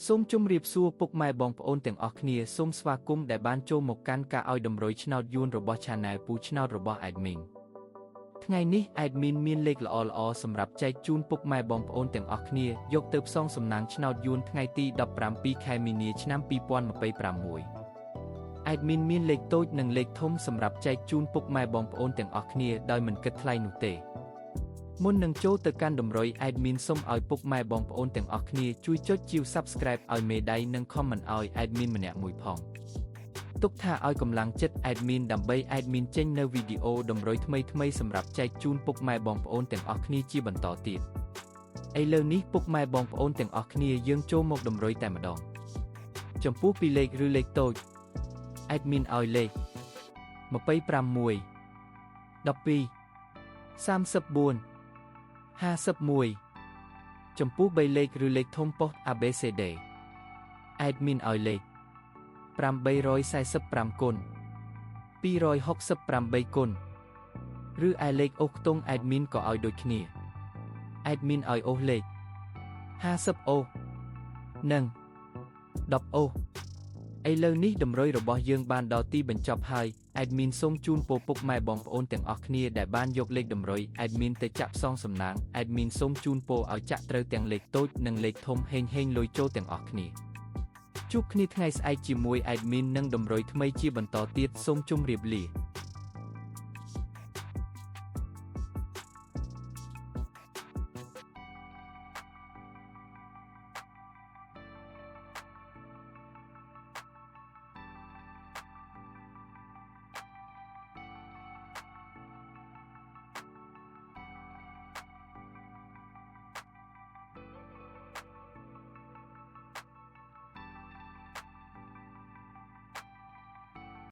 សូមជម្រាបសួរពុកម៉ែបងប្អូនទាំងអស់គ្នាសូមស្វាគមន៍ដែលបានចូលមកកាន់ការឲ្យតម្រុយឆ្នោតយួនរបស់ Channel ពូឆ្នោតរបស់ Admin ថ្ងៃនេះ Admin មានលេខល្អៗសម្រាប់ចែកជូនពុកម៉ែបងប្អូនទាំងអស់គ្នាយកទៅផ្សងសំណាងឆ្នោតយួនថ្ងៃទី17 ខែមីនាឆ្នាំ2026 Admin មានលេខតូចនិងលេខធំសម្រាប់ចែកជូនពុកម៉ែបងប្អូនទាំងអស់គ្នាដោយមិនគិតថ្លៃនោះទេមុននឹងចូលទៅកាន់តម្រុយ Admin សូមឲ្យពុកម៉ែបងប្អូនទាំងអស់គ្នាជួយចុចជាវ Subscribe ឲ្យមេដៃនិង Comment ឲ្យ Admin ម្នាក់មួយផងទុកថាឲ្យកម្លាំងចិត្ត Admin ដើម្បី Admin ចេញនៅវីដេអូតម្រុយថ្មីៗសម្រាប់ចែកជូនពុកម៉ែបងប្អូនទាំងអស់គ្នាជាបន្តទៀតឥឡូវនេះពុកម៉ែបងប្អូនទាំងអស់គ្នាយើងចូលមកតម្រុយតែម្ដងចំពោះពីលេខឬលេខតូច Admin ឲ្យលេខ26 12 34 51ចំពោះ3លេខឬលេខធំប៉ុស ABCD Admin ឲ្យលេខ845គុណ268គុណឬឯលេខអូសខ្ទង់ Admin ក៏ឲ្យដូចគ្នា Admin ឲ្យអូសលេខ50អូសនិង10អូសឥឡូវនេះតម្រុយរបស់យើងបានដល់ទីបញ្ចប់ហើយ Admin សូមជូនពរពុកម៉ែបងប្អូនទាំងអស់គ្នាដែលបានយកលេខតម្រុយ Admin ទៅចាក់ផ្សងសំណាង Admin សូមជូនពរឲ្យចាក់ត្រូវទាំងលេខតូចនិងលេខធំហេងលុយចូលទាំងអស់គ្នាជួបគ្នាថ្ងៃស្អែកជាមួយ Admin និងតម្រុយថ្មីជាបន្តទៀតសូមជម្រាបលា